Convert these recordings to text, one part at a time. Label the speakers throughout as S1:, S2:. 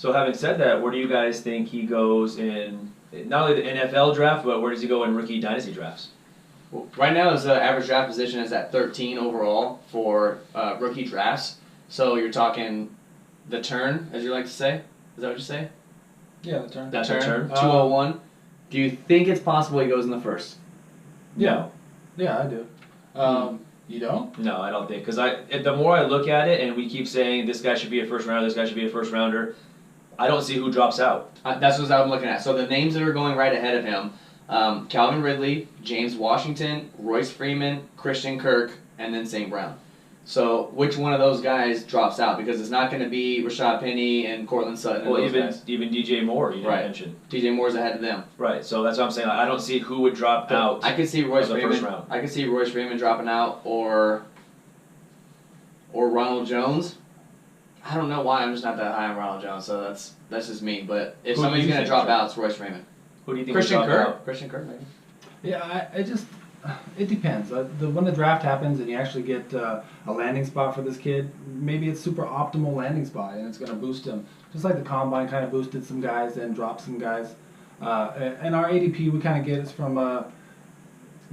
S1: So having said that, where do you guys think he goes in not only the NFL draft, but where does he go in rookie dynasty drafts?
S2: Well, right now, his average draft position is at 13 overall for rookie drafts. So you're talking the turn, as you like to say. Is that what you say?
S3: Yeah, the turn.
S1: That's the turn.
S2: 201. Do you think it's possible he goes in the first?
S3: Yeah. Yeah, I do. You don't?
S1: No, I don't think. Because the more I look at it, and we keep saying this guy should be a first rounder, this guy should be a first rounder, I don't see who drops out.
S2: That's what I'm looking at. So the names that are going right ahead of him, Calvin Ridley, James Washington, Royce Freeman, Christian Kirk, and then St. Brown. So which one of those guys drops out? Because it's not going to be Rashad Penny and Cortland Sutton.
S1: Well,
S2: and those
S1: even DJ Moore, you didn't mention.
S2: DJ Moore's ahead of them.
S1: Right, so that's what I'm saying. I don't see who would drop out.
S2: I could see Royce
S1: of the first
S2: Freeman.
S1: round.
S2: I could see Royce Freeman dropping out, or Ronald Jones. I don't know why I'm just not that high on Ronald Jones. So that's just me. But if
S1: Who do
S2: somebody's
S1: you
S2: going to
S1: think
S2: drop out, it's Royce Freeman.
S1: Who do you think
S2: Christian
S1: would drop
S2: Kirk.
S1: out?
S2: Christian Kirk, maybe.
S3: Yeah, it depends. When the draft happens and you actually get a landing spot for this kid, maybe it's super optimal landing spot and it's going to boost him. Just like the combine kind of boosted some guys and dropped some guys. And our ADP we kind of get is from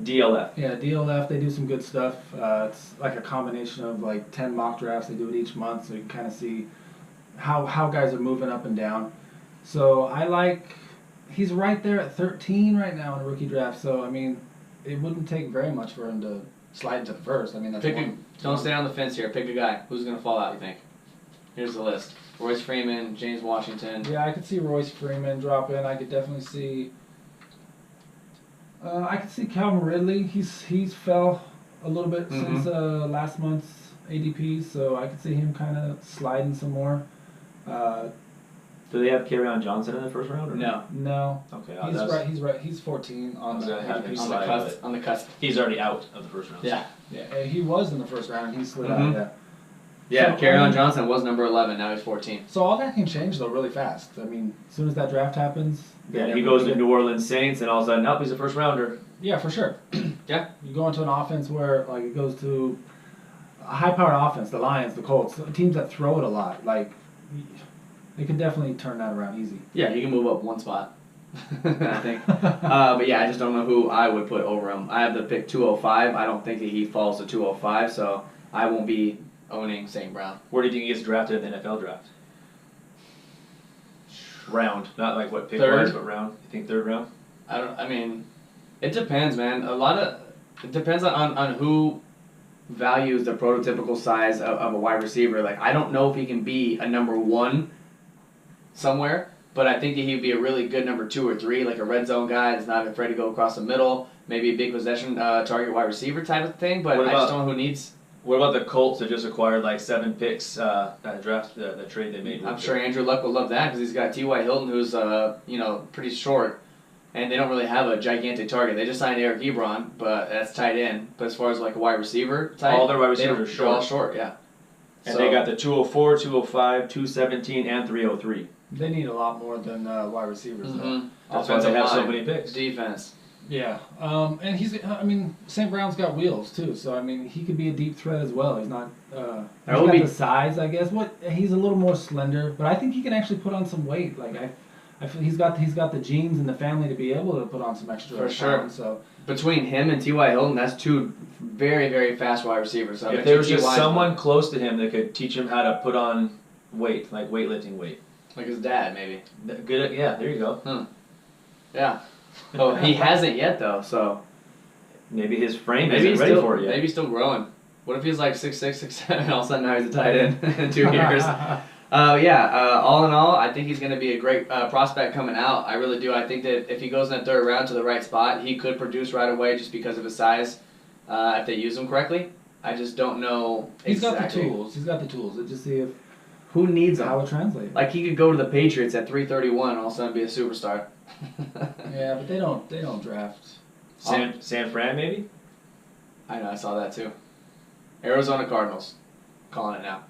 S1: DLF.
S3: Yeah, DLF. They do some good stuff. It's like a combination of like 10 mock drafts. They do it each month, so you can kind of see how guys are moving up and down. So I like. He's right there at 13 right now in a rookie draft. So I mean, it wouldn't take very much for him to slide into the first. I mean, that's
S2: Don't stay on the fence here. Pick a guy. Who's going to fall out, you think? Here's the list. Royce Freeman, James Washington.
S3: Yeah, I could see Royce Freeman drop in. I could definitely see. I could see Calvin Ridley. He's fell a little bit since last month's ADP, so I could see him kind of sliding some more.
S1: Do they have Kerryon Johnson in the first round? Or
S2: No.
S3: No.
S1: Okay,
S3: He's right. He's 14 on the ADP.
S2: On the cusp.
S1: He's already out of the first round.
S2: Yeah.
S3: Yeah, he was in the first round and he slid out. Yeah.
S2: Yeah,
S3: So,
S2: Kerryon Johnson was number 11. Now he's 14.
S3: So all that can change though really fast. I mean, as soon as that draft happens.
S1: Yeah, he goes to New Orleans Saints, and all of a sudden, nope, he's a first rounder.
S3: Yeah, for sure.
S2: Yeah.
S3: You go into an offense where like it goes to a high-powered offense, the Lions, the Colts, teams that throw it a lot. Like they could definitely turn that around easy.
S2: Yeah, he can move up one spot. I think. But yeah, I just don't know who I would put over him. I have the pick 205. I don't think that he falls to 205, so I won't be owning St. Brown.
S1: Where do you think he gets drafted in the NFL draft? Round, not like what pick
S2: Third.
S1: was, but round. You think third round?
S2: I mean, it depends, man. It depends on who values the prototypical size of a wide receiver. Like, I don't know if he can be a number 1 somewhere, but I think that he'd be a really good number 2 or 3, like a red zone guy that's not afraid to go across the middle, maybe a big possession target wide receiver type of thing, but I just don't know who needs.
S1: What about the Colts that just acquired like 7 picks that draft the trade they made?
S2: I'm sure Andrew Luck would love that because he's got T.Y. Hilton who's pretty short, and they don't really have a gigantic target. They just signed Eric Ebron, but that's tight end. But as far as like a wide receiver type,
S1: all their wide receivers are short.
S2: They're all short, yeah.
S1: And they got the 204, 205, 217, and 303.
S3: They need a lot more than wide receivers though.
S1: That's why they have so many picks.
S2: Defense.
S3: Yeah, and St. Brown's got wheels too, so I mean he could be a deep threat as well. He's not. He's got the size, I guess. He's a little more slender, but I think he can actually put on some weight. Like I feel he's got the genes in the family to be able to put on some extra.
S2: For sure.
S3: Pounds, so
S2: between him and T.Y. Hilton, that's 2 very, very fast wide receivers. So
S1: if there was just someone close to him that could teach him how to put on weight, like weightlifting weight,
S2: like his dad, maybe.
S1: Good. Yeah, there you go.
S2: Yeah. Oh, he hasn't yet though, so
S1: maybe his frame isn't ready for it yet.
S2: Maybe he's still growing. What if he's like 6'6", 6'7", and all of a sudden now he's a tight end in 2 years? All in all, I think he's going to be a great prospect coming out. I really do. I think that if he goes in that 3rd round to the right spot, he could produce right away just because of his size if they use him correctly. I just don't know exactly.
S3: He's got the tools. He's got the tools. Let's just see if
S2: who needs him.
S3: How it translates.
S2: Like he could go to the Patriots at 331 and all of a sudden be a superstar.
S3: Yeah, but they don't draft.
S1: San Fran maybe?
S2: I know, I saw that too. Arizona Cardinals. Calling it now.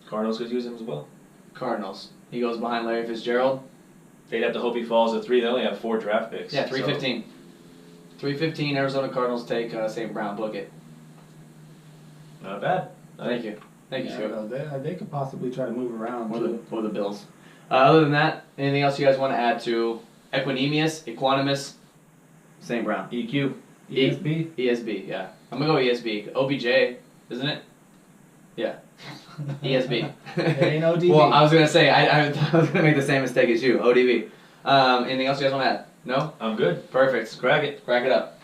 S1: Cardinals could use him as well.
S2: Cardinals. He goes behind Larry Fitzgerald.
S1: They'd have to hope he falls to 3. They only have 4 draft picks.
S2: Yeah, 315. 315 Arizona Cardinals take St. Brown. Book it.
S1: Not bad.
S2: Thank you. Thank you,
S3: Yeah,
S2: Scoop.
S3: no, they could possibly try to move around. Too.
S2: Or the Bills. Other than that, anything else you guys want to add to Equanimeous, Equanimeous, St. Brown?
S1: EQ.
S3: ESB.
S2: ESB, yeah. I'm gonna go ESB. OBJ, isn't it? Yeah. ESB.
S3: It ain't ODB.
S2: Well, I was gonna say I was gonna make the same mistake as you. ODB. Anything else you guys want to add? No.
S1: I'm good.
S2: Perfect.
S1: Crack it.
S2: Crack it up.